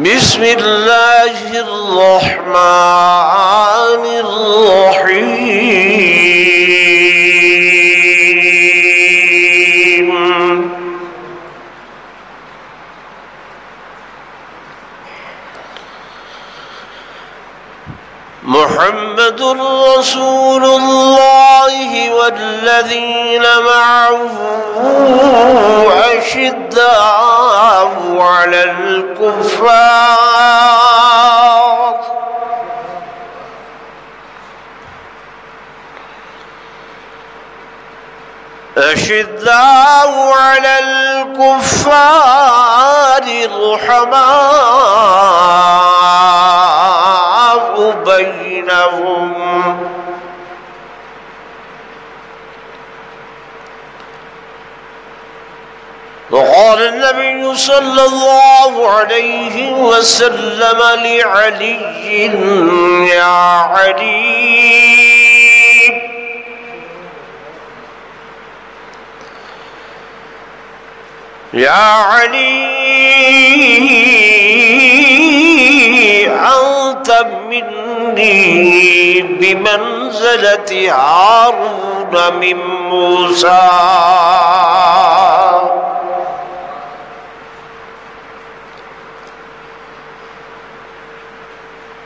بسم اللہ الرحمن الرحیم محمد رسول اللہ والذین معه أشداء على الكفار رحماء بينهم وقال النبي صلى الله عليه وسلم لعلي يا علي يا علي أنت مني بمنزلة هارون من موسى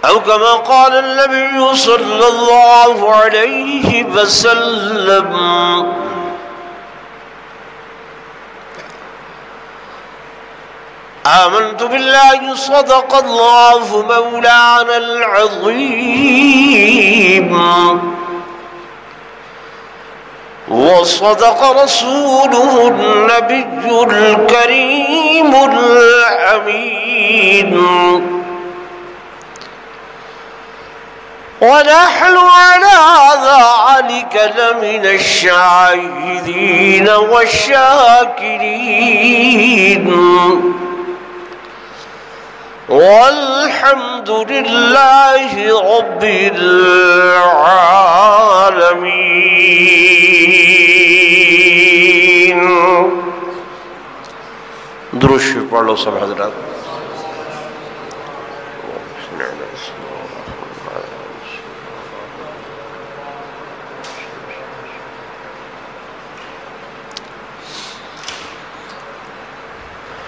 أو كما قال النبي صلى الله عليه وسلم آمنت بالله صدق الله مولانا العظيم وصدق رسوله النبي الكريم الأمين ونحن على ذلك لمن الشاهدين والشاكرين والحمد لله رب العالمين. درود شریف پڑھ لو سب حضرات.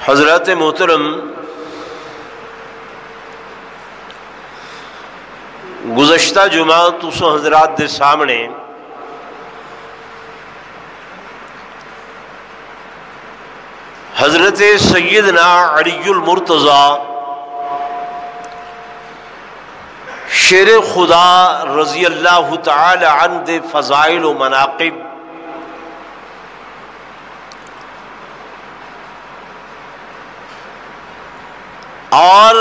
حضرات محترم، گزشتہ جمعہ تسوں حضرات دے سامنے حضرت سیدنا علی المرتضیٰ شیر خدا رضی اللہ تعالی عنہ دے فضائل و مناقب اور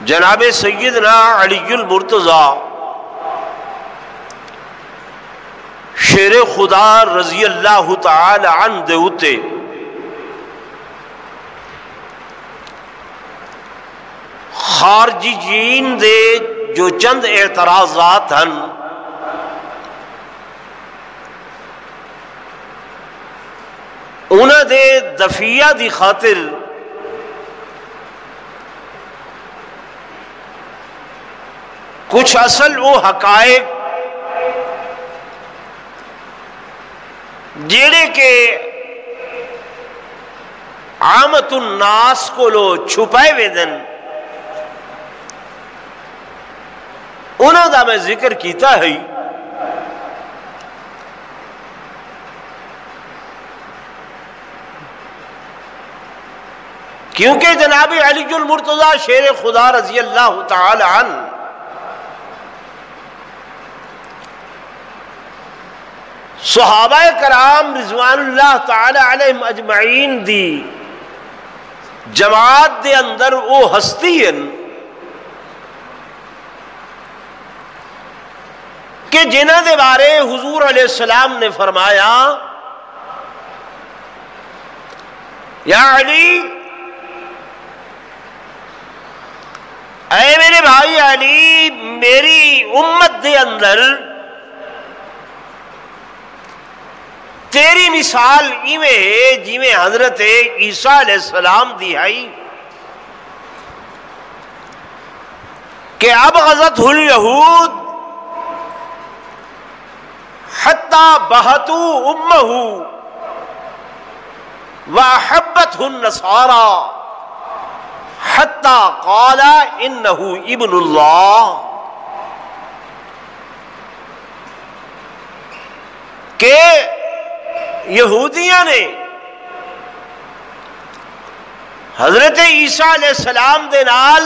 جناب سیدنا علی المرتضیٰ شیر خدا رضی اللہ تعالی عنہ دے اتے خارجی جین دے جو چند اعتراضات ہیں انہاں دے دفیہ دی خاطر کچھ اصل وہ حقائق جیڑے کے عامت الناس کو لو چھپائے ویدن انہوں دا میں ذکر کیتا ہے. کیونکہ جناب علی المرتضیٰ شیر خدا رضی اللہ تعالی عنہ صحابہ کرام رضوان اللہ تعالی علیہم اجمعین دی جماعت دے اندر وہ ہستی ہیں کہ جنہ دے بارے حضور علیہ السلام نے فرمایا یا علی، اے میرے بھائی علی، میری امت دے اندر تیری مثال ایویں جیویں حضرت عیسیٰ علیہ السلام دی آئی کہ ابغضتہ الیہود حتی بہتوا امہ واحبتہ النصارى حتی قال انہ ابن اللہ، کہ یہودیاں نے حضرت عیسیٰ علیہ السلام دے نال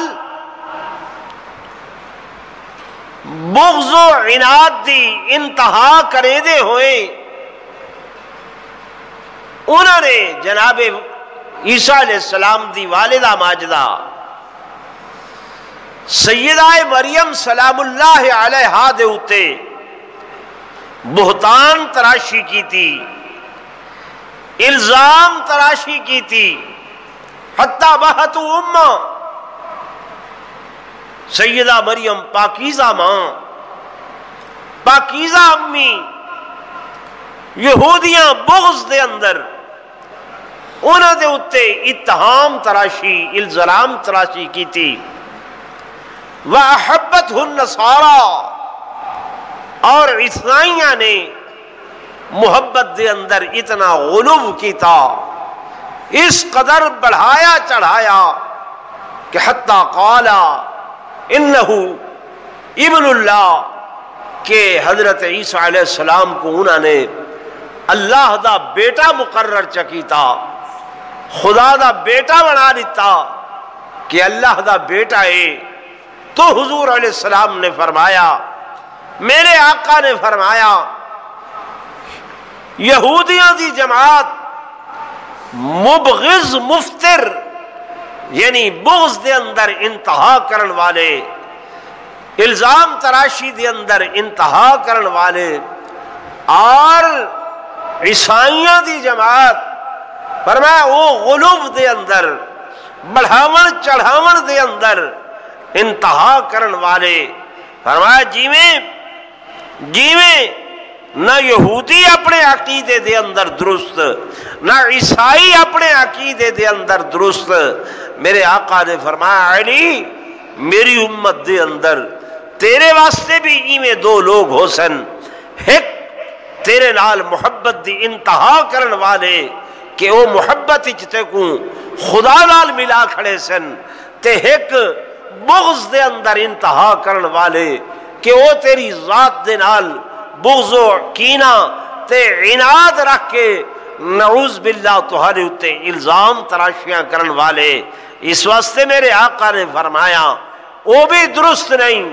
بغض و عناد دی انتہا کرے دے ہوئے انہوں نے جناب عیسیٰ علیہ السلام دی والدہ ماجدہ سیدہ مریم سلام اللہ علیہا دے اتے بہتان تراشی کی تھی، الزام تراشی کی تھی، حتی بہتوا امہ، سیدہ مریم پاکیزہ ماں، پاکیزہ امی، یہودیاں بغض دے اندر انہوں دے اتے اتہام تراشی، الزام تراشی کی تھی، وَأَحَبَّتْهُ النَّصَارَى، اور عیسائیاں نے محبت دے اندر اتنا غلو کیتا، اس قدر بڑھایا چڑھایا کہ حتی قال انہ ابن اللہ، کہ حضرت عیسیٰ علیہ السلام کو انہوں نے اللہ دا بیٹا مقرر چکیتا، خدا دا بیٹا بنا دیتا کہ اللہ دا بیٹا ہے۔ تو حضور علیہ السلام نے فرمایا، میرے آقا نے فرمایا، یہودیاں دی جماعت مبغض مفتر، یعنی بغض دے اندر انتہا کرن والے، الزام تراشی دے اندر انتہا کرن والے، اور عیسائیاں دی جماعت فرمایا وہ غلو دے اندر، بڑھاون چڑھاون دے اندر انتہا کرن والے۔ فرمایا جیویں نہ یہودی اپنے عقیدے دے اندر درست، نہ عیسائی اپنے عقیدے دے اندر درست، میرے آقا نے فرمایا علی میری امت دے اندر تیرے واسطے بھی ایویں دو لوگ ہو سن، ایک تیرے نال محبت دی انتہا کرن والے کہ وہ محبت تے کو خدا نال ملا کھڑے سن، تے ایک بغض دے اندر انتہا کرن والے کہ وہ تیری ذات دے نال بغض و کینہ تے عناد رکھ کے نعوذ باللہ تہاڈے اتے الزام تراشیاں کرن والے۔ اس واسطے میرے آقا نے فرمایا وہ بھی درست نہیں،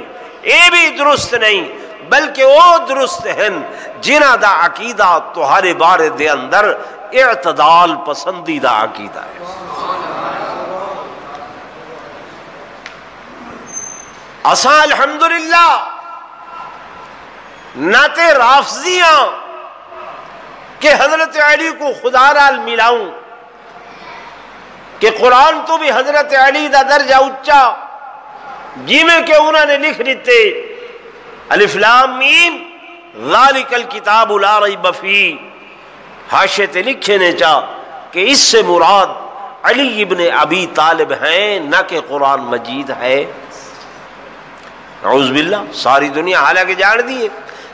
اے بھی درست نہیں، بلکہ وہ درست ہیں جنہ دا عقیدہ تہاڈے بارے دے اندر اعتدال پسندیدہ عقیدہ ہے۔ اساں الحمدللہ نہ تے رافضیاں کہ حضرت علی کو خدا نال ملاؤں، کہ قرآن تو بھی حضرت علی دا درجہ اچا، جی میں کہ انہوں نے لکھ دیتے الف لام میم ذالک الکتاب لا ریب فیہ، حاشے تے لکھے نے چاہ کہ اس سے مراد علی ابن ابی طالب ہیں، نہ کہ قرآن مجید ہے۔ نعوذ باللہ، ساری دنیا حالانکہ جان دیئے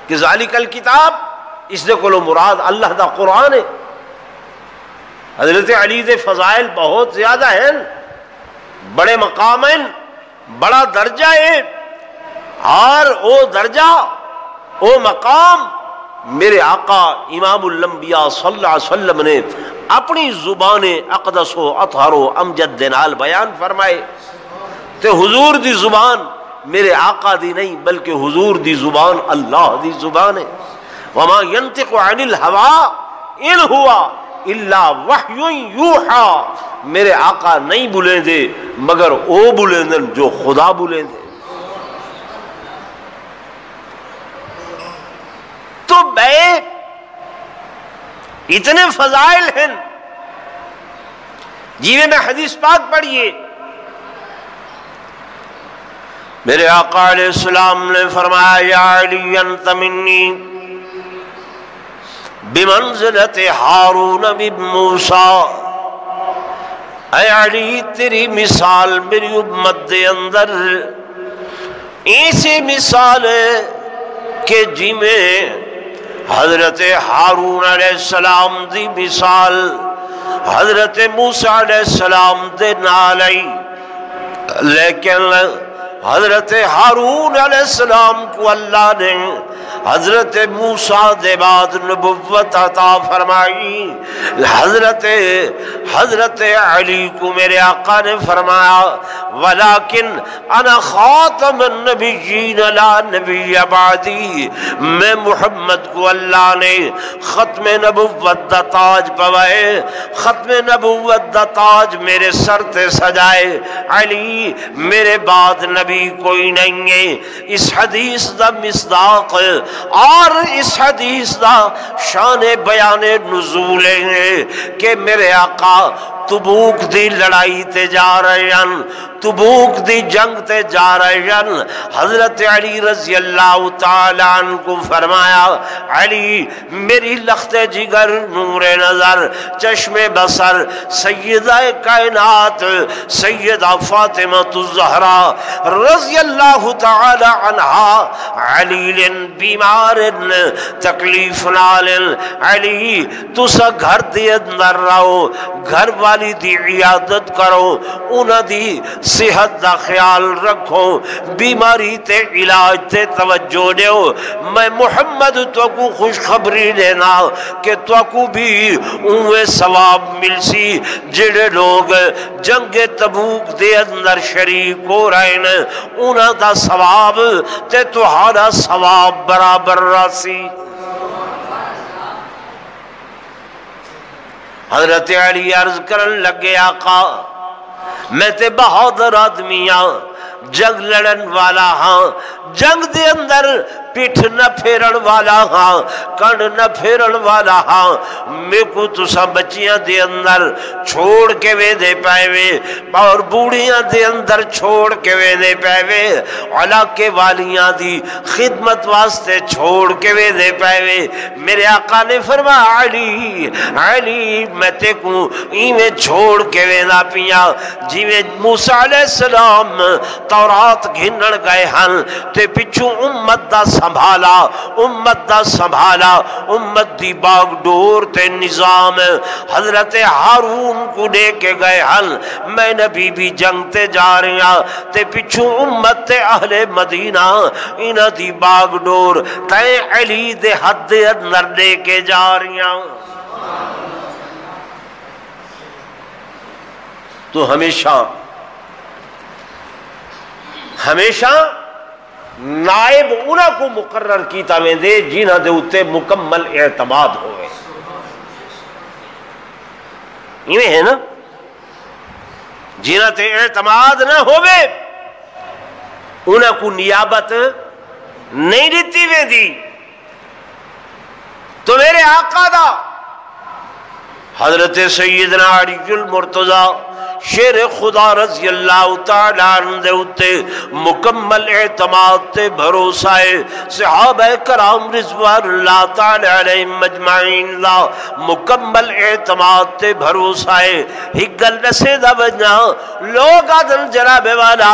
کہ ذالک الکتاب اس دے کولو مراد اللہ دا قرآن ہے۔ حضرت علی دے فضائل بہت زیادہ ہیں، بڑے مقام ہیں، بڑا درجہ ہے، اور او درجہ او مقام میرے آقا امام الانبیاء صلی اللہ علیہ وسلم نے اپنی زبان اقدس و اطہر و امجد دے نال بیان فرمائے، تے حضور دی زبان میرے آقا دی نہیں بلکہ حضور دی زبان اللہ دی زبان ہے۔ وما ينطق عن الهوى ان هو الا وحی یوحى، میرے آقا نہیں بولیں دے مگر او بولیں دے جو خدا بولیں دے۔ تو بے اتنے فضائل ہیں، جیویں میں حدیث پاک پڑھیے، میرے آقا علیہ السلام نے فرمایا یا علی انت منی بمنزلت ہارون من موسیٰ، اے علی تیری مثال میری امت دے اندر ایسی مثال ہے کہ جی میں حضرت ہارون علیہ السلام دی مثال حضرت موسیٰ علیہ السلام دے نالی، لیکن حضرت ہارون علیہ السلام کو اللہ نے حضرت موسیٰ دے بعد نبوت عطا فرمائی. حضرت علی کو میرے آقا نے فرمایا ولیکن انا خاتم النبیین لا نبی بعدی، میں محمد کو اللہ نے ختم نبوت دا تاج پوائے، ختم نبوت دا تاج میرے سر تے سجائے. علی میرے بعد نبی کوئی نہیں ہے. اس حدیث دا مصداق اور اس حدیث دا شان بیان نزول ہے کہ میرے آقا تبوک دی لڑائی تے جا رہے ہیں، تبوک دی جنگ تے جا رہے ہیں. حضرت علی رضی اللہ تعالیٰ عنہ کو فرمایا علی میری لخت جگر نور نظر چشم بصر سیدہ کائنات سیدہ فاطمہ الزہرا رضی اللہ تعالی عنہا علی بیمار تکلیف نال، علی تسا گھر دے اندر رہو، گھر والی دی عیادت کرو، انہاں دی صحت دا خیال رکھو، بیماری تے علاج تے توجہ دیو. میں محمد تو کو خوشخبری دینا کہ تو کو بھی اوے ثواب مل سی جڑے لوگ جنگ تبوک دے اندر شریک ہو رہے ہیں، انہاں دا ثواب تے تہاڈا ثواب برابر راسی. حضرت علی عرض کرن لگے آقا میں تے بہادر آدمی ہاں، جنگ لڑن والا ہاں، جنگ دے اندر پیٹھ نہ پھیرن والا ہاں، کن نہ پھیرن والا ہاں. میں کو تسا بچیاں دے اندر چھوڑ کے وے دے پائے وے اور بوڑیاں دے اندر چھوڑ کے وے دے پائے وے، علاقے والیاں دی خدمت واسطے چھوڑ کے وے دے پائے وے. میرے آقا نے فرمایا علی علی میں تے کو ایویں چھوڑ کے وے نہ پیا جیویں موسیٰ علیہ السلام تورات گھنن گئے ہن تے پچھو امت دا سنبھالا، امت دا سنبھالا، امت دی باغ ڈور تے نظام حضرت ہارون کو دے کے گئے ہن. میں نبی بھی جنگ تے جا رہا تے پچھو امت تے اہل مدینہ انہ دی باغ ڈور تے علی دے حد اندر دے کے جا رہا. تو ہمیشہ نائب انہاں کو مقرر کیتا میں دے جنہاں دے اتے مکمل اعتماد ہوئے. یہ ہے نا جنہاں تے اعتماد نہ ہوئے انہاں کو نیابت نہیں دیتی میں دی. تو میرے آقا دا حضرت سیدنا علی المرتضیٰ شیر خدا رضی اللہ تعالیٰ عنہ دے اتے مکمل اعتماد تے بھروسہ ہے. صحابہ کرام رضوان اللہ تعالیٰ علیہ مجمعین دا مکمل اعتماد تے بھروسہ ہے. ہگل نسے دا بجنا لوگ آدم جناب والا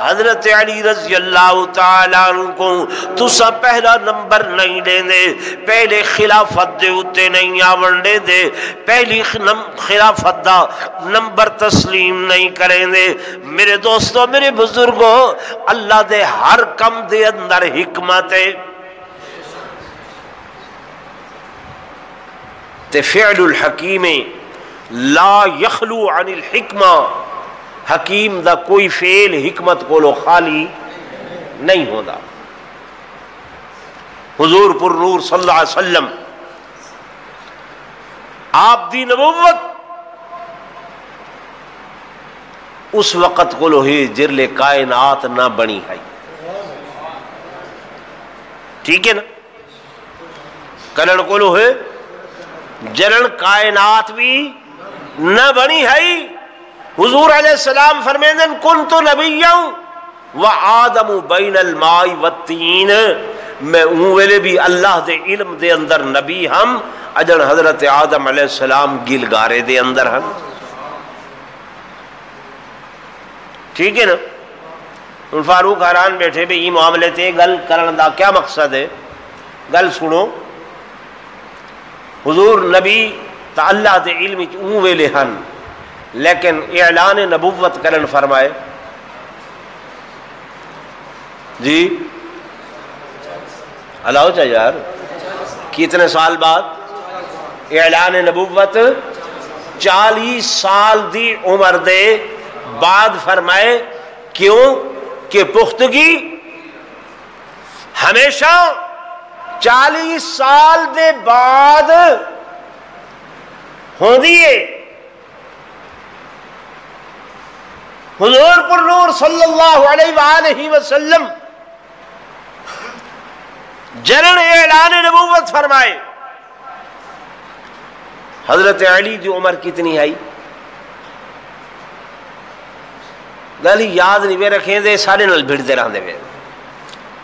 حضرت علی رضی اللہ تعالیٰ عنہ کو تسا پہلا نمبر نہیں دے دے، پہلے خلافت دے اتے نہیں آون دے دے، پہلی خلافت دا نمبر تسلیم نہیں کریں دے. میرے دوستوں میرے بزرگوں اللہ دے ہر کم دے اندر حکمت ہے. تے فعل الحکیم لا یخلو عن الحکمہ، حکیم دا کوئی فعل حکمت کو لو خالی نہیں ہوتا. حضور پر نور صلی اللہ علیہ وسلم آپ دی نبوت اس وقت کو لو ہی جرلے کائنات نہ بنی ہے. ٹھیک ہے نا، کلن کو لو ہے جرن کائنات بھی نہ بنی ہے. حضور علیہ السلام فرمیدن کنت نبیّا وآدم بین الماء والتین، میں اون ویلے بھی اللہ دے علم دے اندر نبی ہم اجن حضرت آدم علیہ السلام گلگارے دے اندر ہم. ٹھیک ہے نا. ان فاروق حیران بیٹھے بھی یہ معاملے تے گل کرن دا کیا مقصد ہے؟ گل سنو. حضور نبی تا اللہ دے علم اون ویلے ہن لیکن اعلان نبوت کرن فرمائے جی اللہ چاہ یار کتنے سال بعد اعلان نبوت 40 سال دی عمر دے بعد فرمائے. کیوں کہ پختگی ہمیشہ 40 سال دے بعد ہوندی ہے. حضور پر نور صلی اللہ علیہ وآلہ وسلم جنن اعلان نبوت فرمائے. حضرت علی کی عمر کتنی آئی؟ گل یاد نہیں پہ رکھیں دے سارے نال بھڑتے رہتے پہ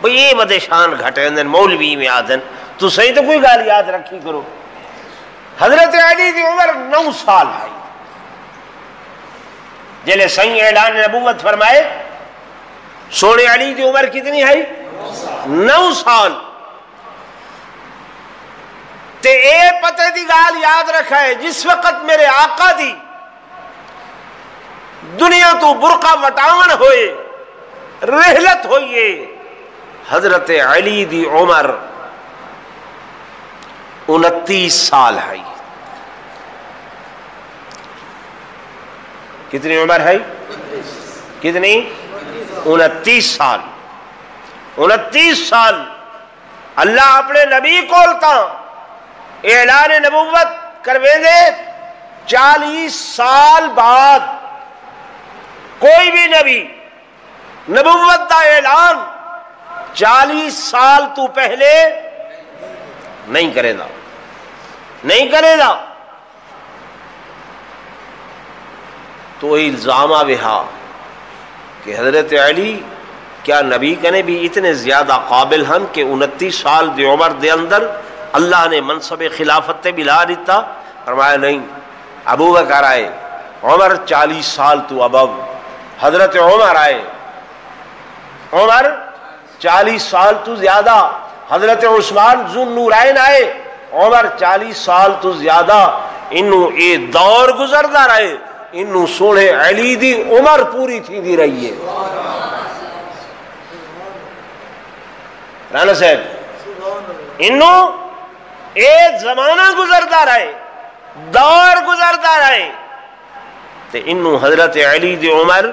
بھئی یہ مدے شان گھٹے دن مولوی میں آدن تو صحیح تو کوئی گل یاد رکھی کرو. حضرت علی کی عمر 9 سال آئی جلے صحیح اعلان نبوت فرمائے. سونے علی کی عمر کتنی آئی؟ 9 سال. تے اے پتے دی گال یاد رکھا ہے جس وقت میرے آقا دی دنیا تو برقع وٹاون ہوئے رحلت ہوئیے حضرت علی دی عمر 29 سال ہے. کتنی عمر ہے؟ کتنی؟ 29 سال. 29 سال اللہ اپنے نبی کولتا اعلان نبوت کروے دے. 40 سال بعد کوئی بھی نبی نبوت دا اعلان 40 سال تو پہلے نہیں کرے گا. نہیں کرے گا تو الزام آوہا کہ حضرت علی کیا نبی کنے بھی اتنے زیادہ قابل ہن کہ 29 سال دی عمر دے اندر اللہ نے منصب خلافت بلا دیتا؟ فرمایا نہیں. ابو بکر آئے عمر 40 سال تو ابو. حضرت عمر آئے عمر 40 سال تو زیادہ. حضرت عثمان ذو النورین آئے عمر 40 سال تو زیادہ. انہوں اے دور گزردہ رہے انہوں سونے علی دی عمر پوری تھی دی رہی ہے. رانا صاحب انہوں اے زمانہ گزردہ رہے دور گزردہ رہے تے انہوں حضرت علی دی عمر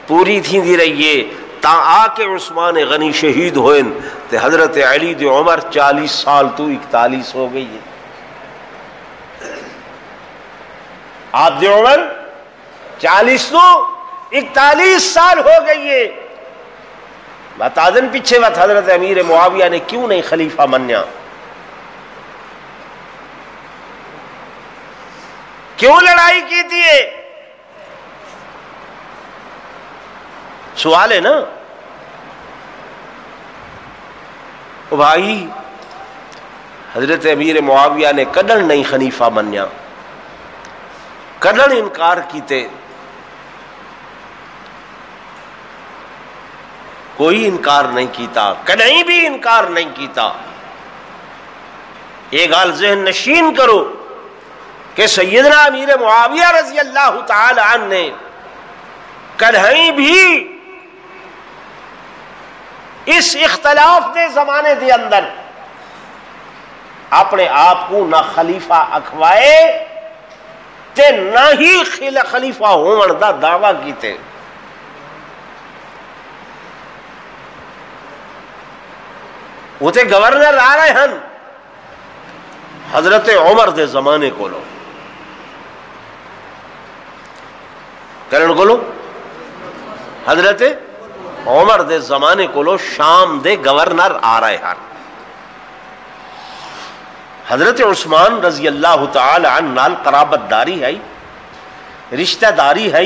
پوری تھی دی رہی ہے. تا آ کے عثمان غنی شہید ہوئے تے حضرت علی دی عمر 40 سال تو 41 ہو گئی ہے. آپ دی عمر 40 تو 41 سال ہو گئی ہے. بتا دن پیچھے وقت حضرت امیر معاویہ نے کیوں نہیں خلیفہ منیا؟ کیوں لڑائی کی تھی؟ سوال ہے نا. او بھائی حضرت امیر معاویہ نے کدن نہیں خلیفہ منیا، کدن انکار کیتے. کوئی انکار نہیں کیتا، کدیں بھی انکار نہیں کیتا. یہ گال ذہن نشین کرو کہ سیدنا امیر معاویہ رضی اللہ تعالی عنہ نے کدیں بھی اس اختلاف دے زمانے دے اندر اپنے آپ کو نہ خلیفہ اکھوائے تے نہ ہی خلیفہ ہون دا دعویٰ کیتے. وہ تے گورنر آ رہے ہیں حضرت عمر دے زمانے کو لو کرن کو لو حضرت عمر دے زمانے کو لو شام دے گورنر آ رہے ہیں. حضرت عثمان رضی اللہ تعالی عنہ نال قرابت داری ہے، رشتہ داری ہے،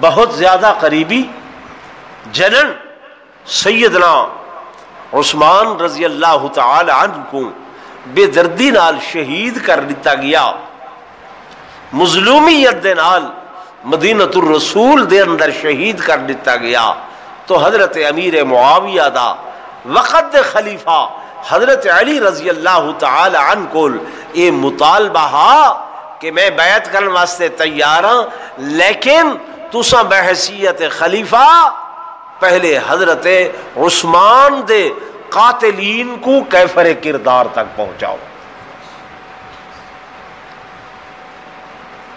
بہت زیادہ قریبی. جنن سیدنا عثمان رضی اللہ تعالی عنہ کو بے دردی نال شہید کر دتا گیا، مظلومیت دے نال مدینۃ الرسول دے اندر شہید کر دتا گیا، تو حضرت امیر معاویہ دا وقت دے خلیفہ حضرت علی رضی اللہ تعالی عنہ کو یہ مطالبہ کہ میں بیعت کرنے واسطے تیار ہاں، لیکن تساں بحیثیت خلیفہ پہلے حضرت عثمان دے قاتلین کو کیفر کردار تک پہنچاؤ،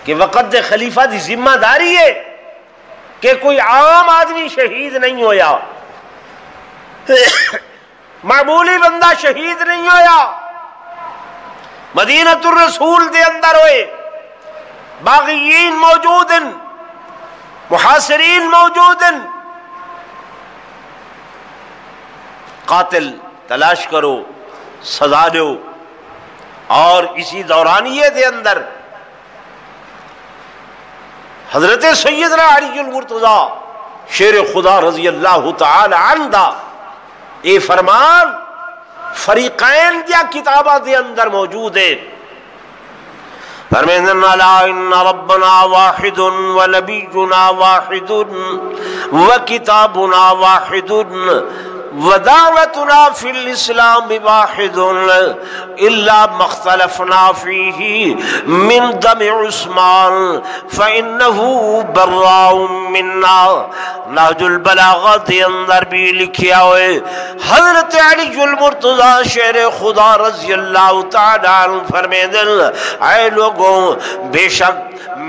کہ وقت دے خلیفہ دی ذمہ داری ہے کہ کوئی عام آدمی شہید نہیں ہویا، معمولی بندہ شہید نہیں ہویا، مدینۃ الرسول دے اندر ہوئے، باغیین موجود ہیں، محاصرین موجود ہیں، قاتل تلاش کرو، سزا دو۔ اور اسی دورانیے دے اندر حضرت سیدنا علی المرتضی شیر خدا رضی اللہ تعالی عنہ دا اے فرمان فریقین دیا کتابہ دے اندر موجود ہے، فرمائیں الا ان ربنا واحد ونبینا واحد وکتابنا واحد ودعوتنا فی الاسلام واحد الا ما اختلفنا فیہ من دم عثمان فانہ براء منا۔ نہج البلاغہ دے اندر بھی لکھیا ہوئے حضرت علی المرتضی شیر خدا رضی اللہ تعالی عنہ فرمائیں اے لوگوں، بے شک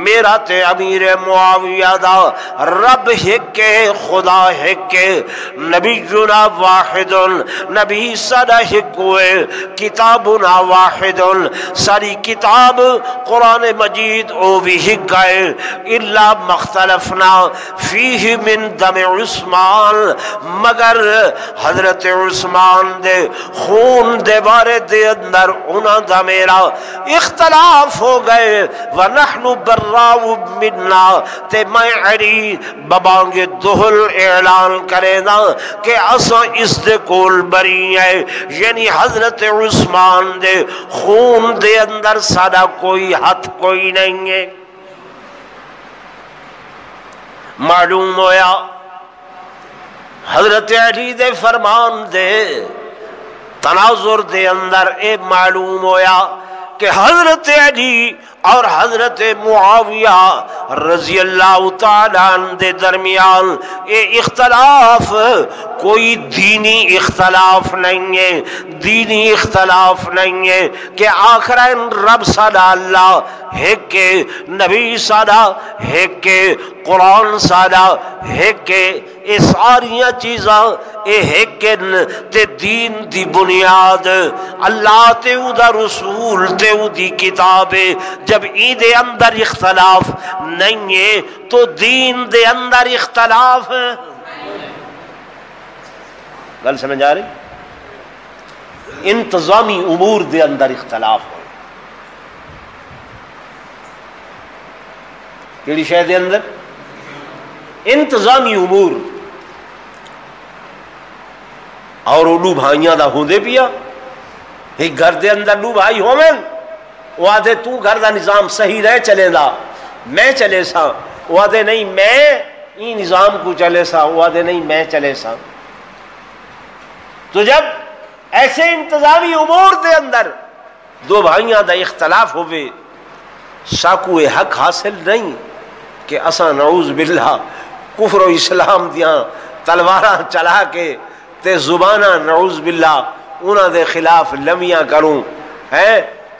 میرا تے امیر معاویہ دا رب ہک ہے، خدا ہک ہے، نبینا واحد، نبی سارا ہک ہوئے، کتابنا واحد، ساری کتاب قرآن مجید او بھی ہک ہے، الا مختلفنا فیہ من دم عثمان، مگر حضرت عثمان دے خون دے بارے دے اندر انہاں دا میرا اختلاف ہو گئے، ونحن براء منا، تے میں علی ببانگ دہل اعلان کرے نا کہ اساں اس دے کول بری ہے، یعنی حضرت عثمان دے خون دے اندر سارا کوئی ہاتھ کوئی نہیں ہے۔ معلوم ہویا حضرت علی دے فرمان دے تناظر دے اندر اے معلوم ہویا کہ حضرت علی اور حضرت معاویہ رضی اللہ تعالیٰ عنہ دے درمیان یہ اختلاف کوئی دینی اختلاف نہیں ہے، دینی اختلاف نہیں ہے کہ آخرین رب صدا اللہ ہے کہ نبی صدا ہے کہ قرآن صدا ہے کہ یہ ساریاں چیزاں اے ہے کہ تے دین دی بنیاد اللہ تے او دا رسول تے او دی کتاب ہے۔ جب عید اندر اختلاف نہیں ہے تو دین دے اندر اختلاف ہے۔ گل سمجھ آ رہی؟ انتظامی امور دے اندر اختلاف ہو، کیڑی شے دے اندر؟ انتظامی امور، اور اولو بھائیاں دا ہوندے پیا، ایک گھر دے اندر دو بھائی ہومن، وہ آدھے تو گھر دا نظام صحیح رہ چلے دا، میں چلے سا، وہ آدھے نہیں میں ای نظام کو چلے سا، وہ آدھے نہیں میں چلے سا۔ تو جب ایسے انتظامی امور دے اندر دو بھائیاں دا اختلاف ہوئے، ساکو حق حاصل نہیں کہ اساں نعوذ باللہ کفر و اسلام دیاں تلواراں چلا کے تے زبانہ نعوذ باللہ انہاں دے خلاف لمیاں کروں ہے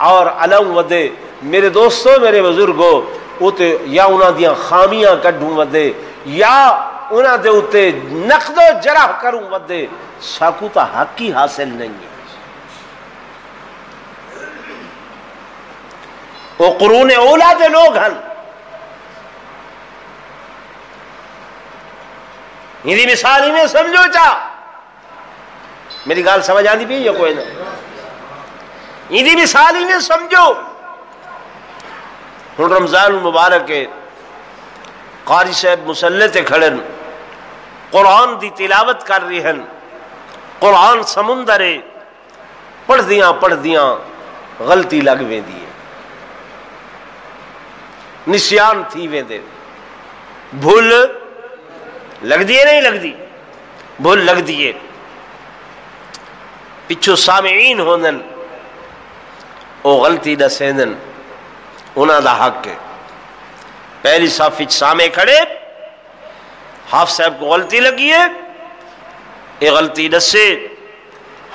اور علم ودے۔ میرے دوستوں، میرے بزرگوں، اوتے یا انہاں دیاں خامیاں کڈھوں ودے یا انہاں دے اوتے نقد و جرح کروں ودے، ساکو تا حق ہی حاصل نہیں ہے۔ وہ قرون اولا دے لوگ ہن، یہ مثال ہی میں سمجھو چاہ، میری گال سمجھ آدھی بھی یا کوئی نہ؟ یہ مثال ہی میں سمجھو۔ ہن رمضان المبارک کے قاری صاحب مسلح تے کھڑن، قرآن دی تلاوت کر رہی ہیں، قرآن سمندر ہے، پڑھ دیاں غلطی لگ ویندی ہے، نسیان تھی ویندے، بھول لگ دیئے نہیں لگ دی، بھول لگ دیئے، پچھو سامعین ہوندن او غلطی نہ سیندن، انہاں دا حق ہے۔ پہلی صف وچ سامع کھڑے، حافظ صاحب کو غلطی لگی ہے، یہ غلطی دسے،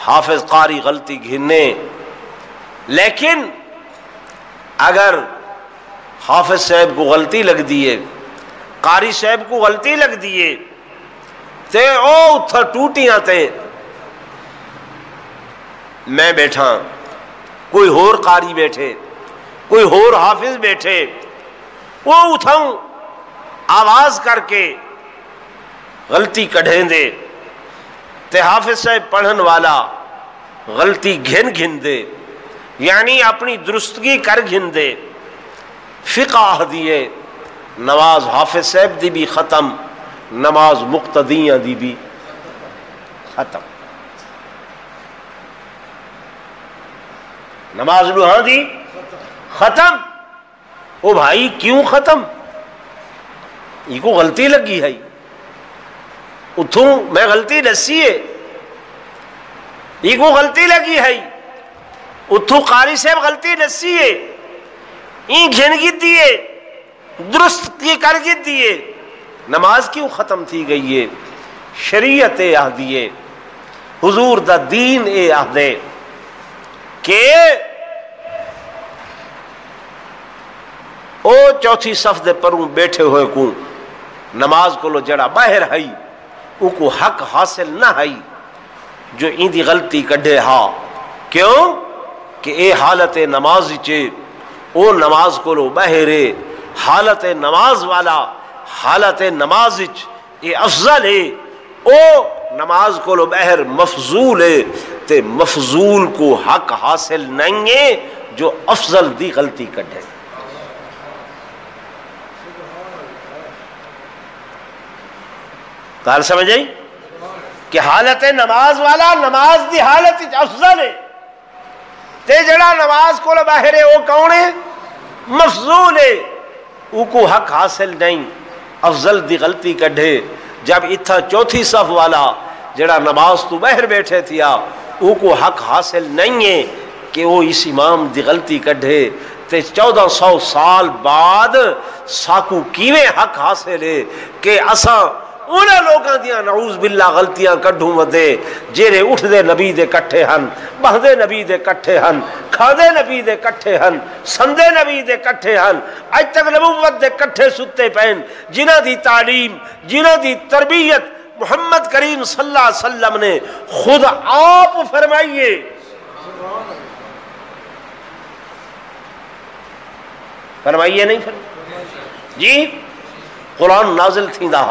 حافظ قاری غلطی گھنے، لیکن اگر حافظ صاحب کو غلطی لگ دیئے، قاری صاحب کو غلطی لگ دیئے تے او اتھا ٹوٹیاں تے میں بیٹھا، کوئی ہور قاری بیٹھے، کوئی ہور حافظ بیٹھے، وہ اتھاؤں آواز کر کے غلطی کڑھیں دے تے حافظ صاحب پڑھن والا غلطی گھن دے، یعنی اپنی درستگی کر گھن دے، فقہ دیئے نماز حافظ صاحب دی بھی ختم، نماز مقتدیاں دی بھی ختم، نماز لوہاں دی ختم۔ او بھائی کیوں ختم؟ یہ کو غلطی لگی ہے، اتھوں میں غلطی دسی ہے، یہ کو غلطی لگی ہے، اتھوں قاری صاحب غلطی دسی ہے، این گھن گی دیئے، درست کی کر گی دیئے، نماز کیوں ختم تھی گئی ہے؟ شریعت اہدی ہے، حضور دا دین اہدے کہ او چوتھی صف دے پروں بیٹھے ہوئے کو نماز کو لو جڑا باہر ہائی او کو حق حاصل نہ ہائی جو این دی غلطی کڈھے ہا، کیوں کہ اے حالت نماز چے او نماز کو لو باہرے، حالت نماز والا حالت نماز اے افضل ہے، او نماز کو لو باہر مفضول ہے، تے مفضول کو حق حاصل نہیں ہے جو افضل دی غلطی کڈھے۔ کار سمجھ آئی کہ حالت نماز والا نماز دی حالت افضل ہے، تے جڑا نماز کو باہر ہے وہ کون ہے؟ مفضول ہے، او کو حق حاصل نہیں، افضل دی غلطی کڈھے۔ جب اتھا چوتھی صف والا جڑا نماز تو باہر بیٹھے تھیا او کو حق حاصل نہیں ہے کہ وہ اس امام دی غلطی کڈھے، تے 1400 سال بعد ساکو کیویں حق حاصل ہے کہ اساں انہاں لوگاں دیاں نعوذ باللہ غلطیاں کڈھوں ودے جیڑے اٹھ دے نبی دے کٹھے ہن، بہدے نبی دے کٹھے ہن، کھادے نبی دے کٹھے ہن، سندے نبی دے کٹھے ہن، اج تک نبوت دے کٹھے ستے پین، جنہ دی تعلیم جنہ دی تربیت محمد کریم صلی اللہ علیہ وسلم نے خود آپ فرمائیے۔ فرمائیے نہیں فرمائیے جی، قرآن نازل تھی دا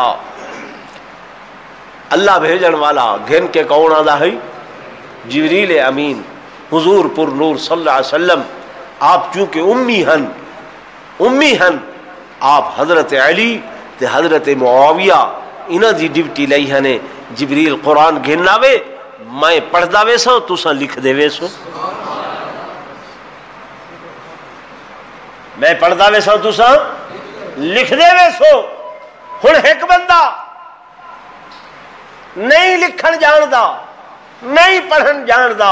اللہ بھیجن والا گھن کے کون آدھا ہے؟ جبریل امین حضور پر نور صلی اللہ علیہ وسلم۔ آپ چونکہ امی ہن آپ حضرت علی تے حضرت معاویہ انہاں دی ڈیوٹی لئی ہنے، جبریل قرآن گھن آوے میں پڑھ دا ویسا تساں لکھ دے ویسو، میں پڑھ دا ویسا تساں لکھ دے ویسو۔ ہن ایک بندہ نہیں لکھن جاندا نہیں پڑھن جاندا،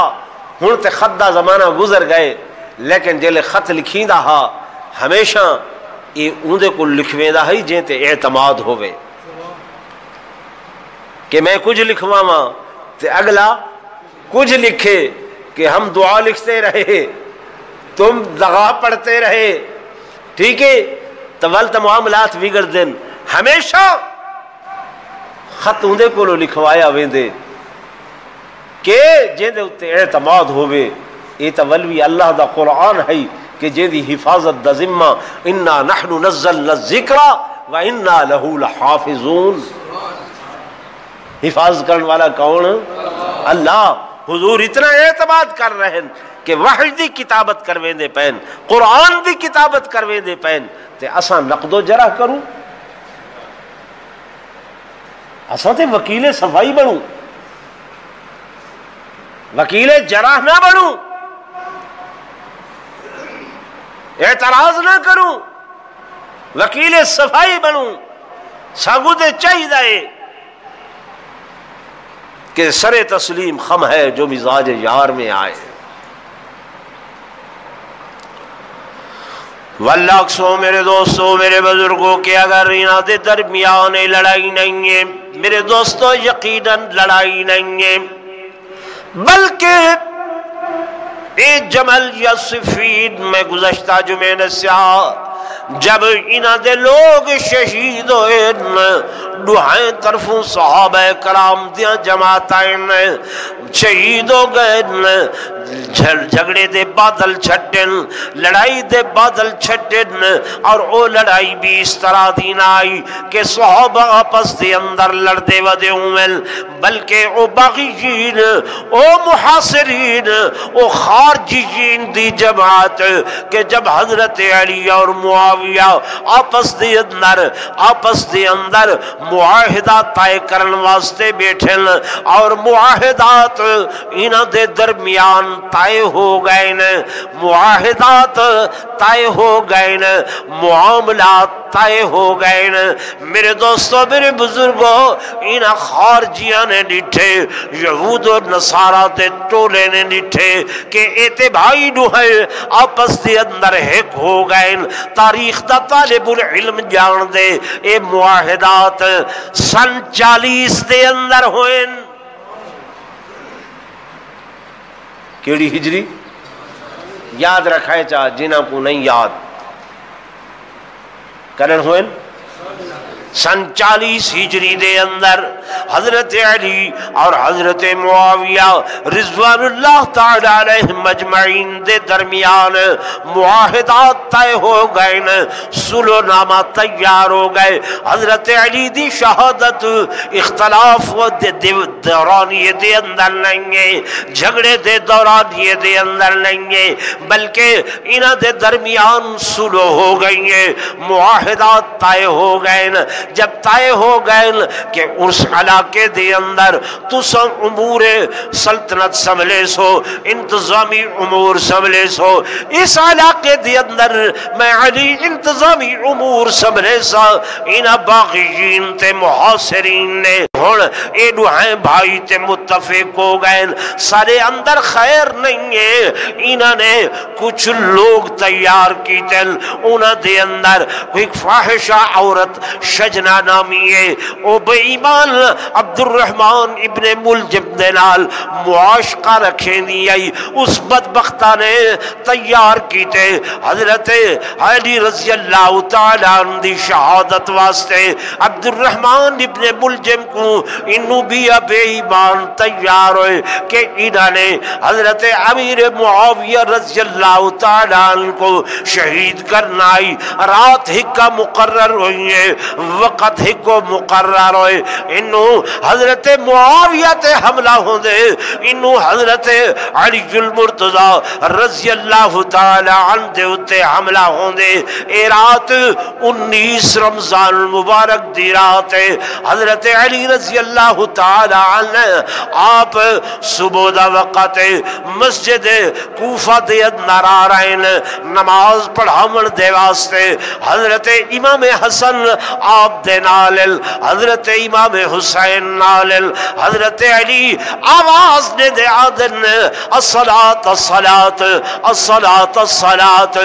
ہن تے خط دا زمانہ گزر گئے، لیکن جلے خط لکھیندا ہا ہمیشہ یہ اندے کو لکھویندا ہے جے تے اعتماد ہوئے کہ میں کچھ لکھواں تے اگلا کچھ لکھے، کہ ہم دعا لکھتے رہے تم دغا پڑھتے رہے، ٹھیک ہے تولت معاملات بگڑ دن، ہمیشہ خط اندے کو لکھوایا ویندے کہ جے دے اتے اعتماد ہوئے۔ یہ تولوی اللہ دا قرآن ہے کہ جے دی حفاظت دا ذمہ انا نحن نزلنا الذکر و انا لہو لحافظون۔ حفاظت کرنے والا کون؟ اللہ۔ حضور اتنا اعتماد کر رہے ہیں کہ وحی دی کتابت کرویں دے پین، قرآن دی کتابت کرویں دے پین، تے اساں نقد و جرح کروں، اساں تے وکیل صفائی بنوں، وکیل جراح نہ بنوں، اعتراض نہ کروں، وکیل صفائی بنوں، ساگو دے چاہیے کہ سر تسلیم خم ہے جو مزاج یار میں آئے۔ واللہ سو میرے دوستو، میرے بزرگوں کہ اگر انہاں دے درمیان لڑائی نہیں ہے، میرے دوستو یقیناً لڑائی نہیں ہے، بلکہ جمل یا صفین میں گزشتہ جمعہ نسیہ جب انہاں دے لوگ شہید ہوئے، دعائیں طرفوں صحابہ کرام دیاں جماعتیں شہید ہو گئے، جھگڑے دے بادل چھٹن، لڑائی دے بادل چھٹن، اور او لڑائی بھی اس طرح دی نہ آئی کہ صحابہ آپس دے اندر لڑدے ودے ہوئے، بلکہ او باغیین، او محاصرین، او خارجیین دی جماعت کہ جب حضرت علی اور معاویہ آپس دے اندر معاہدات طے کرن واسطے بیٹھن، اور معاہدات انہاں دے درمیان طے ہو گئے ن، معاہدات طے ہو گئے ن، معاملات طے ہو گئے ن، میرے دوستو میرے بزرگوں، انہاں خارجیاں نے ڈٹھے، یہود و نصارہ دے ٹولے نے ڈٹھے کہ ایتے بھائی نو ہے آپس دے اندر ایک ہو گئے۔ تاریخ دا طالب العلم جان دے اے معاہدات سن 40 دے اندر ہوئے، کیڑی ہجری یاد رکھائے چاہ جنہاں کو نہیں یاد کرن ہوئے، سن 40 ہجری دے اندر حضرت علی اور حضرت معاویہ رضوان اللہ تعالی علیہ مجمعین دے درمیان معاہدات طے ہو گئے، صلح نامہ تیار ہو گئے۔ حضرت علی دی شہادت اختلاف و دوران یہ دے اندر نہیں ہے، جھگڑے دے دوران یہ دے اندر نہیں ہے، بلکہ انہ دے درمیان صلح ہو گئی ہے، معاہدات طے ہو گئے۔ جب طے ہو گئے کہ اس علاقے دے اندر تساں امور سلطنت سمجھے سو، انتظامی امور سمجھے سو، اس علاقے دے اندر میں علی انتظامی امور سمجھے سا، انہاں باغیین تے محاصرین نے ہن اے دعائیں بھائی تے متفق ہو گئے، سارے اندر خیر نہیں ہے، انہاں نے کچھ لوگ تیار کی تل، انہاں دے اندر ایک فاحشہ عورت شجنا نامی ہے، او بے ایمان عبد الرحمن ابن ملجم دے نال معاشقہ رکھے دی آئی، اس بدبختہ نے تیار کی تے حضرت علی رضی اللہ تعالیٰ عنہ دی شہادت واسطے عبد الرحمن ابن ملجم کو انہوں بھی بے ایمان تیار ہوئے کہ انہوں نے حضرت امیر معاویہ رضی اللہ تعالیٰ عنہ کو شہید کرنا آئی، رات ہی کا مقرر ہوئی ہے، وقت ہی کو مقرر ہوئے، انہوں حضرت معاویہ تے حملہ ہوں دے، انہوں حضرت علی المرتضی رضی اللہ تعالی عنہ دے اتے حملہ ہوں دے۔ اے رات 19 رمضان المبارک دی رات ہے، حضرت علی رضی اللہ تعالی عنہ آپ صبح دا وقت ہے، مسجد کوفہ دے اندر آ رہے ہیں نماز پڑھاون دے واسطے، حضرت امام حسن آپ دے نالل، حضرت امام حسین نالل، حضرت علی آواز نے دے آدن الصلاة الصلاة الصلاة الصلاة،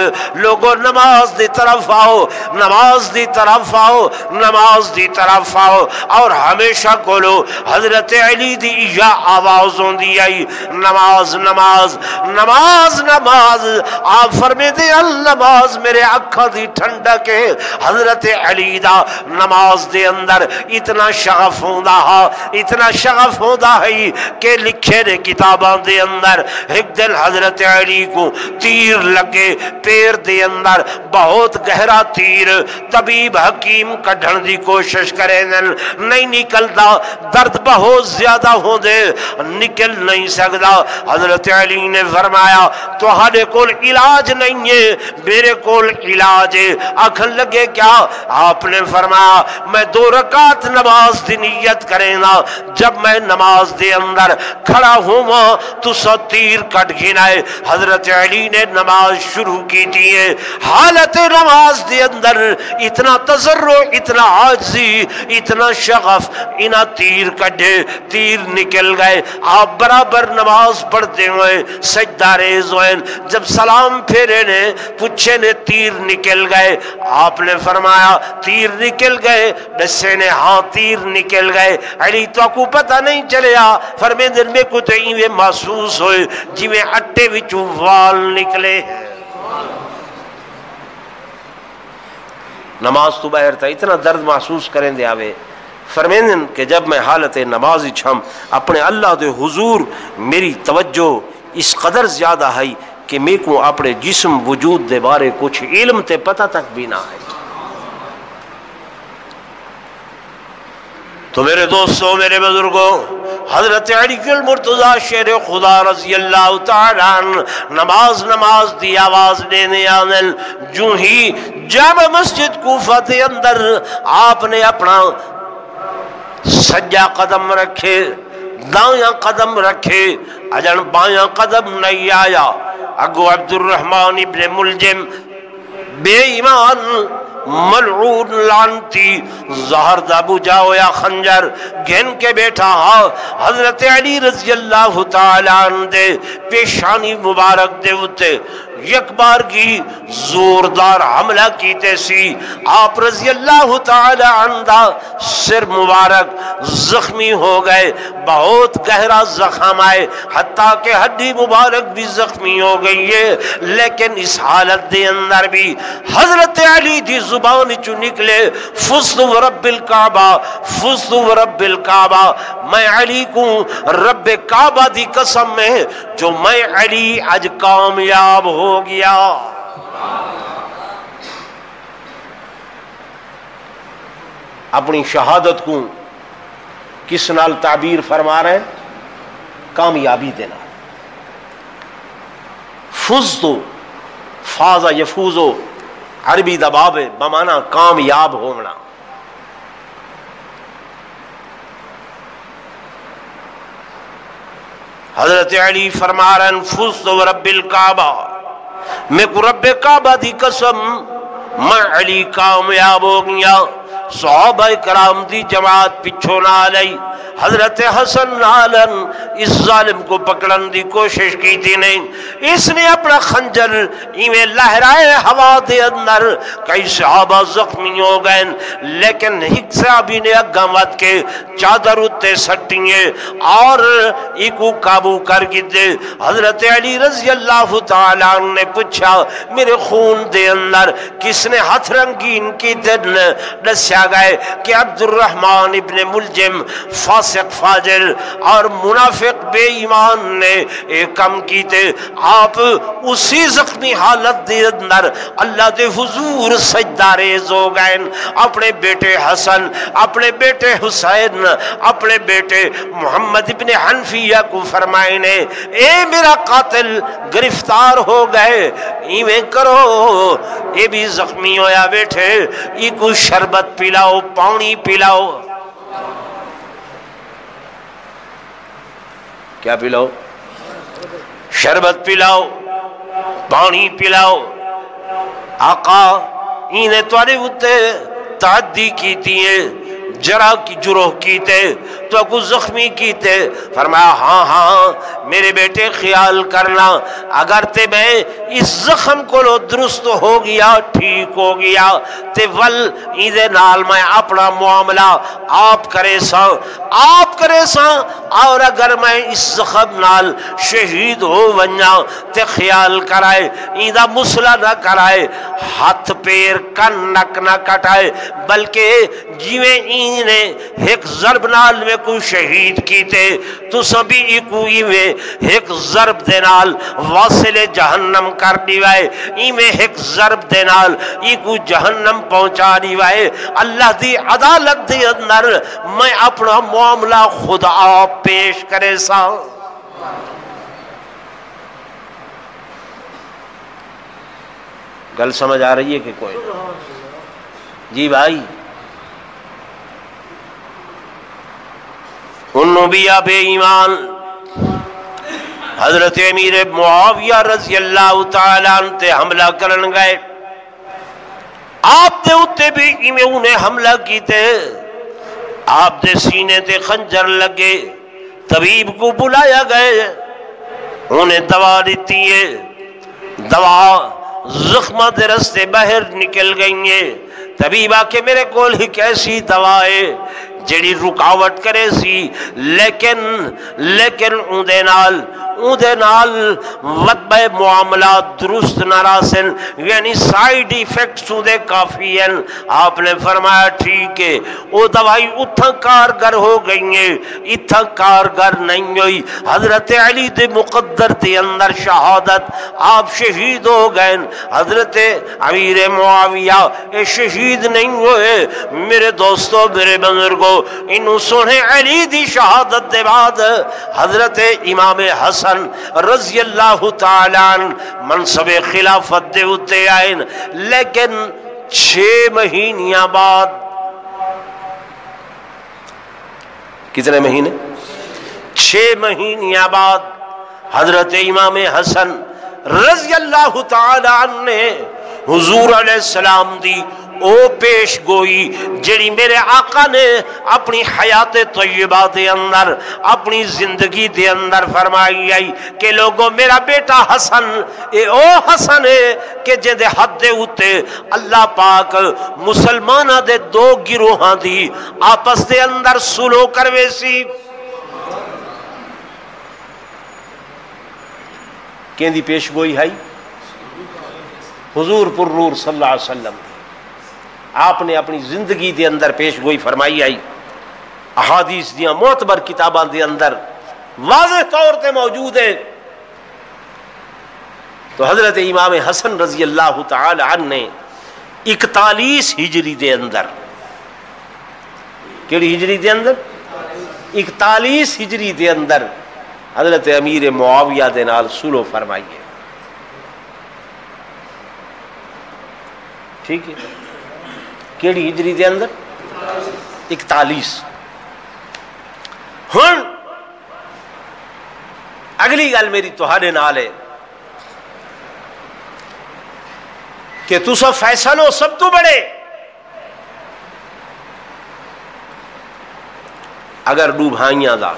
لوگو نماز دی طرف آؤ، نماز دی طرف آؤ، نماز دی طرف آؤ، اور ہمیشہ کھولو حضرت علی دی یا آوازوں دی آئی نماز نماز نماز نماز، آپ فرمے دے النماز میرے اکھا دی ٹھنڈا کے، حضرت علی دا نماز دے اندر اتنا شغف ہوندہ ہا، اتنا شغف ہوندہ ہے کہ لکھے نے کتاباں دے اندر ایک دن حضرت علی کو تیر لگے پیر دے اندر، بہت گہرا تیر، طبیب حکیم کڈھن دی کوشش کرے نہیں نکل سکتا، درد بہت زیادہ ہو دے نکل نہیں سکتا۔ حضرت علی نے فرمایا تہاڈے کول علاج نہیں ہے، میرے کول علاج ہے۔ آکھن لگے کیا؟ آپ نے فرمایا میں 2 رکعت نماز دی نیت کریں گا، جب میں نماز دے اندر کھڑا ہوا تو تیر کٹ گنائے۔ حضرت علی نے نماز شروع کی تھی، حالت نماز دے اندر اتنا تضرع، اتنا عاجزی، اتنا شغف، انہاں تیر کٹے، تیر نکل گئے۔ آپ برابر نماز پڑھتے ہوئے سجدہ ریز ہوئے، جب سلام پھیرے نے پوچھے نے تیر نکل گئے۔ آپ نے فرمایا تیر نکل گئے؟ دسے نے ہاں تیر نکل گئے۔ علی تو کو پتہ نہیں چلیا؟ فرمے دن میں کو تو ایویں محسوس ہوئے جی میں اٹے وچوں وال نکلے۔ نماز تو باہر تھا، اتنا درد محسوس کریں دے آوے۔ فرمیندن کہ جب میں حالت نمازی چھم اپنے اللہ دے حضور میری توجہ اس قدر زیادہ ہے کہ میں کو اپنے جسم وجود دے بارے کچھ علم تے پتہ تک بھی نہ ہے۔ تو میرے دوستوں، میرے بزرگوں، حضرت علی المرتضیٰ شیر خدا رضی اللہ تعالیٰ عنہ نماز دی آواز دینے آنل جو ہی جامع مسجد کوفہ کے اندر آپ نے اپنا سجا قدم رکھے، دایاں قدم رکھے، اجن بایاں قدم نہیں آیا۔ اگو عبد الرحمن ابن ملجم بے ایمان ملعون لعنتی زہر دا بجا ہویا خنجر گھن کے بیٹھا ہاں حضرت علی رضی اللہ تعالیٰ عنہ دے پیشانی مبارک دے ہوتے یک بار کی زوردار حملہ کیتے سی۔ آپ رضی اللہ تعالیٰ عنہ دا سر مبارک زخمی ہو گئے، بہت گہرا زخم آئے، حتیٰ کہ ہڈی مبارک بھی زخمی ہو گئی ہے، لیکن اس حالت دے اندر بھی حضرت علی دی زبان چو نکلے فزت ورب الکعبہ، فزت ورب الکعبہ، میں علی کو رب کعبہ دی قسم میں جو میں علی آج کامیاب ہو گیا۔ اپنی شہادت کو کس نال تعبیر فرما رہے ہیں؟ کامیابی دینا۔ فزتو، فازا یفوزو عربی دباب ہے بمانا کامیاب ہونا۔ حضرت علی فرما رہے ہیں فزت ورب الکعبہ، میں کو رب کعبہ دی قسم میں علی کامیاب ہو گیا۔ صحابہ کرام دی جماعت پچھو نہ آئی، حضرت حسن نالن اس ظالم کو پکڑن دی کوشش کی تھی نہیں، اس نے اپنا خنجر ایویں لہرائے ہوا دے اندر، کئی صحابہ زخمی ہو گئے، لیکن ایک صحابی نے اگاں ود کے چادر اتے سٹیے اور ایکو قابو کر گئے۔ حضرت علی رضی اللہ تعالیٰ عنہ نے پوچھا میرے خون دے اندر کس نے ہاتھ رنگین کی دن دسیا گئے کہ عبد الرحمن ابن ملجم فاسق فاجر اور منافق بے ایمان نے ایک کم کیتے۔ آپ اسی زخمی حالت دے اندر اللہ دے حضور سجدہ ریز ہو گئے، اپنے بیٹے حسن، اپنے بیٹے حسین، اپنے بیٹے محمد ابن حنفیہ کو فرمائے نے اے میرا قاتل گرفتار ہو گئے، ایویں کرو اے بھی زخمی ہویا بیٹھے، یہ کو شربت پلاؤ، پانی پلاؤ۔ کیا پلاؤ؟ شربت پلاؤ، پانی پلاؤ۔ آقا انہیں توڑے ہوتے تعدی کیتی ہیں، جرا کی جروح کیتے تو کو زخمی کیتے۔ فرمایا ہاں ہاں میرے بیٹے خیال کرنا، اگر تے میں اس زخم کو لو درست ہو گیا، ٹھیک ہو گیا تے ول ایدے نال میں اپنا معاملہ آپ کرے ساں اور اگر میں اس زخم نال شہید ہو ونجا تے خیال کرائے ایدہ مسئلہ نہ کرائے، ہاتھ پیر کن نک نہ کٹائے، بلکہ جیویں اینے ایک ضرب نال میں کو شہید کیتے تساں بھی ایکو ایویں ایک ضرب دے نال واصل جہنم کر دیوائے ایویں ایک ضرب دے نال ایکو جہنم پہنچا دیوائے اللہ دی عدالت دے اندر میں اپنا معاملہ خدا پیش کرے سا گل سمجھ آ رہی ہے کہ کوئی جی بھائی انہوں بھی بے ایمان حضرت امیر معاویہ رضی اللہ تعالیٰ عنہ تے حملہ کرن گئے آپ دے اتے بھی انہیں حملہ کیتے آپ دے سینے تے خنجر لگے طبیب کو بلایا گئے انہیں دوا دیتی ہے دوا زخمہ دے رستے باہر نکل گئی ہیں طبیب آکے میرے کول ہی کیسی دوا ہے جڑی رکاوٹ کرے سی لیکن اندے نال وطبہ معاملات درست نہ راسن یعنی سائیڈ ایفیکٹس اندے کافی ہیں آپ نے فرمایا ٹھیک ہے وہ دوائی اتھا کارگر ہو گئی ہیں اتھا کارگر نہیں ہوئی حضرت علی دے مقدر دے اندر شہادت آپ شہید ہو گئے حضرت امیر معاویہ شہید نہیں ہوئے میرے دوستو میرے بزرگوں انہوں سونے علی دی شہادت دے بعد حضرت امام حسن رضی اللہ تعالیٰ عنہ منصب خلافت دے اتے آئین لیکن 6 مہینیاں بعد کتنے مہینے 6 مہینیاں بعد حضرت امام حسن رضی اللہ تعالیٰ عنہ نے حضور علیہ السلام دی او پیش گوئی جڑی میرے آقا نے اپنی حیات طیبہ دے اندر اپنی زندگی دے اندر فرمائی آئی کہ لوگوں میرا بیٹا حسن اے او حسن ہے کہ جے دے حد دے ہوتے اللہ پاک مسلمانہ دے 2 گروہاں دی آپس دے اندر سلو کروے سی کہیں دی پیش گوئی ہے حضور پر نور صلی اللہ علیہ وسلم آپ نے اپنی زندگی دے اندر پیش گوئی فرمائی آئی احادیث دیاں معتبر کتابان دے اندر واضح طور تے موجود ہے تو حضرت امام حسن رضی اللہ تعالی عنہ نے 41 ہجری دے اندر کیڑی ہجری دے اندر 41 ہجری دے اندر حضرت امیر معاویہ دے نال صلح فرمائی ہے ٹھیک ہے کیڑی ہجری دے اندر 41 ہن اگلی گل میری تہاڈے نال ہے کہ تسا فیصل ہو سب تو بڑے اگر دو بھائیاں دا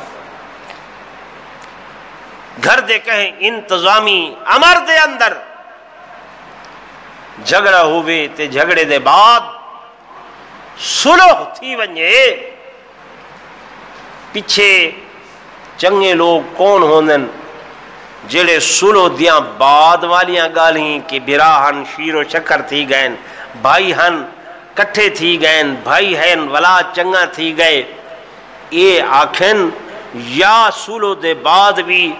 گھر دے کہیں انتظامی امر دے اندر جھگڑا ہوئے تے جھگڑے دے بعد صلح تھی ونجے پیچھے چنگے لوگ کون ہوندن جڑے صلح دیاں بعد والیاں گالیں کہ برا ہن شیر و شکر تھی گئن بھائی ہن کٹھے تھی گئن بھائی ہن ولا چنگا تھی گئے یہ آکھن یا صلح دے بعد بھی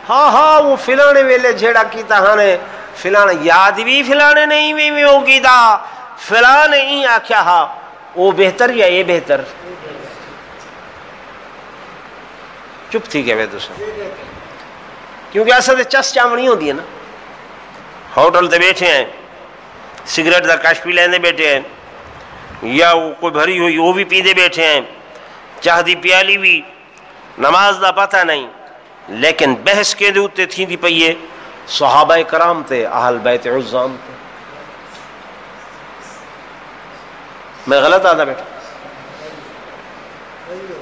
ہاں وہ فلانے ویلے جھیڑا کیتا ہانے فلانے یاد بھی فلانے نہیں بھی ہوگی دا فلانے ہی آکھیا ہاں وہ بہتر یا یہ بہتر چپ تھی کہ دوسرا کیونکہ ایسا دے چس چامنی ہوتی ہے نا ہوٹل تے بیٹھے ہیں سگریٹ دا کش پی لیندے بیٹھے ہیں یا کوئی بھری ہوئی وہ بھی پیندے بیٹھے ہیں چاہ دی پیالی بھی نماز دا پتہ نہیں لیکن بحث کے دوتے تھی دی پئیے صحابہ کرام تے اہل بیت عزام تے میں غلط آدھا بیٹھا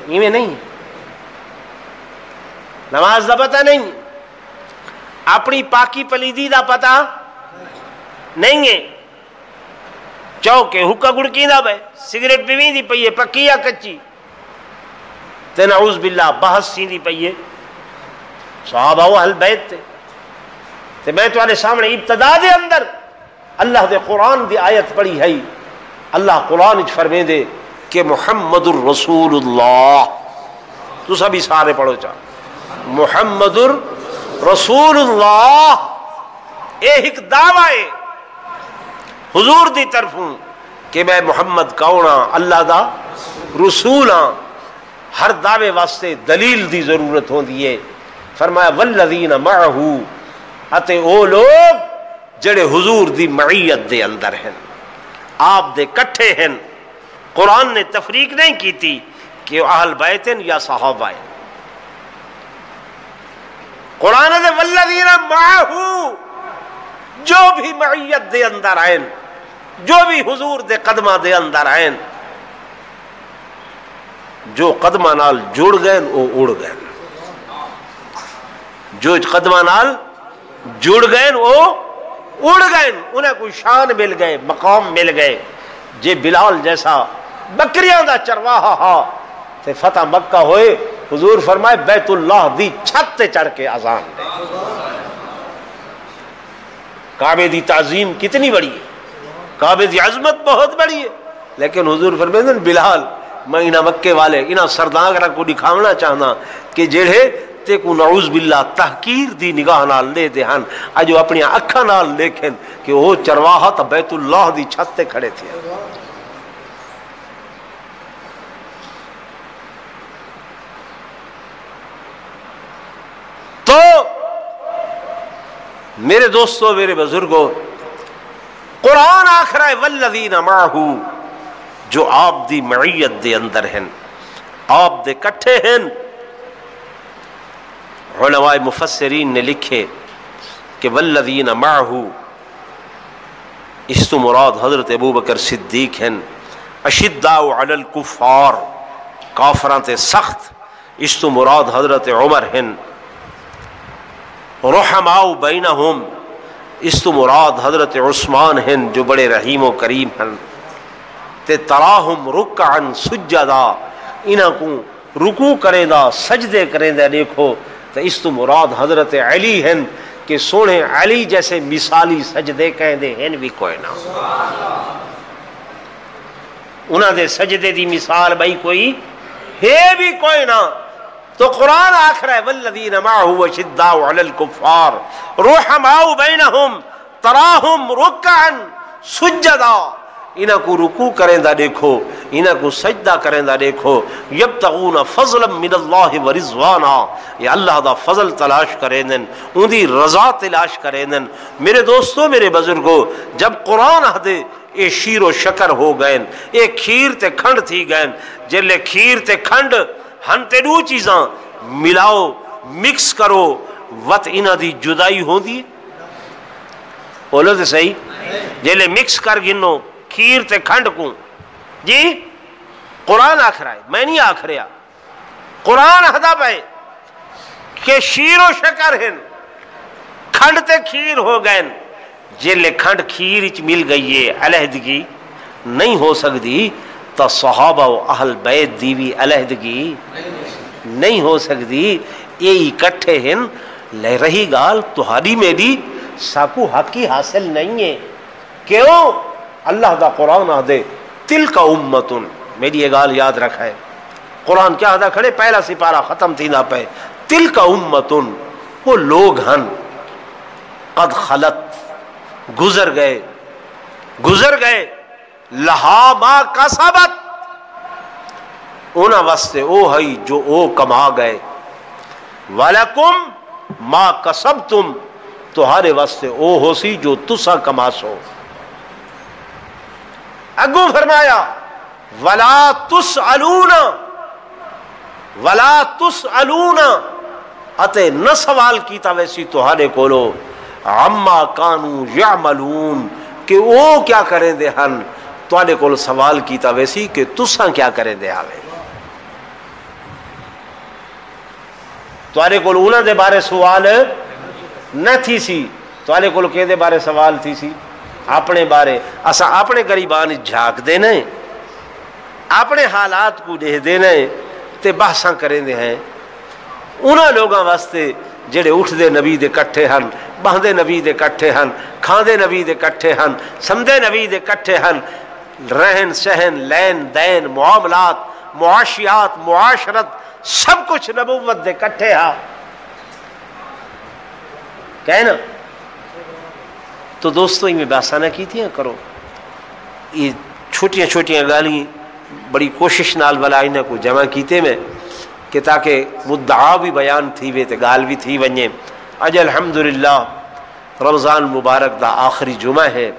یہ میں نہیں نماز دا پتہ نہیں اپنی پاکی پلیدی دا پتہ نہیں ہے چوکے حکا گڑکی دا بے سگریٹ پیویں دی پئیے پکی یا کچی تے نعوذ باللہ بحث سی دی پئیے صحابہ و اہل بیت تے تے میں تمہارے سامنے ابتدا دے اندر اللہ دے قرآن دی آیت پڑھی ہے اللہ قرآن فرمے دے کہ محمد الرسول اللہ تسا بھی سارے پڑھو چا محمد رسول اللہ. یہ ایک دعوی ہے حضور دی طرفوں کہ میں محمد کون ہاں، اللہ دا رسول ہاں. ہر دعوے واسطے دلیل دی ضرورت ہوندی ہے. فرمایا والذین معہ، اتے او لوگ جڑے حضور دی معیت دے اندر ہیں، آپ دے کٹھے ہیں. قرآن نے تفریق نہیں کی تھی کہ اہل بیت یا صحابہ ہیں. قرآن دے والذین معہ، جو بھی معیت دے اندر آئیں، جو بھی حضور دے قدمہ دے اندر آئیں، جو قدمہ نال جڑ گئے وہ اڑ گئے، جو قدمہ نال جڑ گئے وہ اڑ گئے. انہیں کوئی شان مل گئے، مقام مل گئے. جے بلال جیسا بکریاں دا چرواہا ہا تے فتح مکہ ہوئے، حضور فرمائے بیت اللہ دی چھت تے چڑھ کے اذان دے. کعبے دی تعظیم کتنی بڑی ہے، کعبے دی عظمت بہت بڑی ہے، لیکن حضور فرمائے بلال میں انہاں مکے والے انہاں سرداں کو دکھاونا چاہنا کہ جڑے تے کو نعوذ باللہ تحقیر دی نگاہ نال لے دے ہن، اجو اپنی اکھاں نال دیکھیں کہ وہ چرواہا تا بیت اللہ دی چھت تے کھڑے تھے. تو میرے دوستو، میرے بزرگوں، قرآن آخر ہے والذین معہ، جو آپ دی معیت دے اندر ہیں، آپ دے کٹھے ہیں. علماء مفسرین نے لکھے کہ والذین معہ اس تو مراد حضرت ابوبکر صدیق ہیں. اشداء علی الکفار، کافران تے سخت، اس تو مراد حضرت عمر ہیں. رحماء بینہم، اس تو مراد حضرت عثمان ہیں جو بڑے رحیم و کریم ہیں. تے تراہم رکعا سجدا، انہاں کو رکوع کریں دا سجدے کریں دا دیکھو تو اس تو مراد حضرت علی ہیں کہ سونے علی جیسے مثالی سجدے کہیں دے ہیں بھی کوئی نہ. انہاں دے سجدے دی مثال بھائی کوئی ہے بھی کوئی نہ. تو قرآن آخر ہے والذین معہ اشداء علی الکفار رحماء بینہم تراہم رکعا سجدا، انہاں کو رکوع کریں دا دیکھو، انہاں کو سجدہ کریں دا دیکھو. یبتغون فضلا من اللہ ورضوانا، یہ اللہ دا فضل تلاش کریں دن، ان دی رضا تلاش کریں دن. میرے دوستو، میرے بزرگو، جب قرآن دے یہ شیر و شکر ہو گئے، یہ کھیر تے کھنڈ تھی گئے، جلے کھیر تے کھنڈ ہن تے دو چیزاں ملاؤ مکس کرو وت انہاں دی جدائی ہوندی. بولو تے صحیح، جلے مکس کر گنو کھیر تے کھنڈ کو، جی قرآن آخر ہے، میں نہیں آخ رہا. قرآن ہدا پہ کہ شیر و شکر ہیں، کھنڈ تے کھیر ہو گئے. جلے کھنڈ کھیر اچ مل گئی ہے، علیحدگی نہیں ہو سکتی، تو صحابہ و اہل بیت دی بھی علیحدگی نہیں ہو سکتی. یہ اکٹھے ہیں. لے رہی گال تہاری میری ساکو حقی حاصل نہیں ہے. کیوں؟ اللہ دا قرآن آدھے تلک امتن، میری یہ گال یاد رکھا ہے. قرآن کیا آدھا کھڑے پہلا سپارہ ختم تھی نہ پہ تلک امتن، وہ لوگ ہن قد خلت، گزر گئے لہا ما کسبت، انہاں واسطے او ہئی جو او کما گئے. وَلَكُمْ ما کسبتم، تمہارے واسطے او ہو سی جو تسا کما سو. اگو فرمایا وَلَا تُسْأَلُونَ، اتے نہ سوال کیتا ویسی تمہارے کولو عَمَّا كَانُوا يَعْمَلُونَ، کہ وہ کیا کریں دے ہن. تواڈے کول سوال کیتا ویسی کہ تساں کیا کریں دے آوے. تواڈے کول انہاں دے بارے سوال نہ تھی سی، تواڈے کول کہ دے بارے سوال تھی سی اپنے بارے. اساں اپنے غریبان جھاک دے نے، اپنے حالات کو دیکھ دے نے تے بحثاں کریں دے ہیں. انہاں لوگاں واسطے جڑے اٹھ دے نبی دے کٹھے ہن، بہندے نبی دے کٹھے ہن، کھاندے نبی دے کٹھے ہن، سمدے نبی دے کٹھے ہن، رہن سہن لین دین معاملات معاشیات معاشرت سب کچھ نبوت دے کٹھے ہاں کہنا تو دوستو میں باسانہ کی تھی کرو یہ چھوٹیاں چھوٹیاں گالی بڑی کوشش نال بلائنہ کو جمع کیتے میں کہ تاکہ مدعا بھی بیان تھی وے تے گال بھی تھی ونجے. اج الحمدللہ رمضان مبارک دا آخری جمعہ ہے.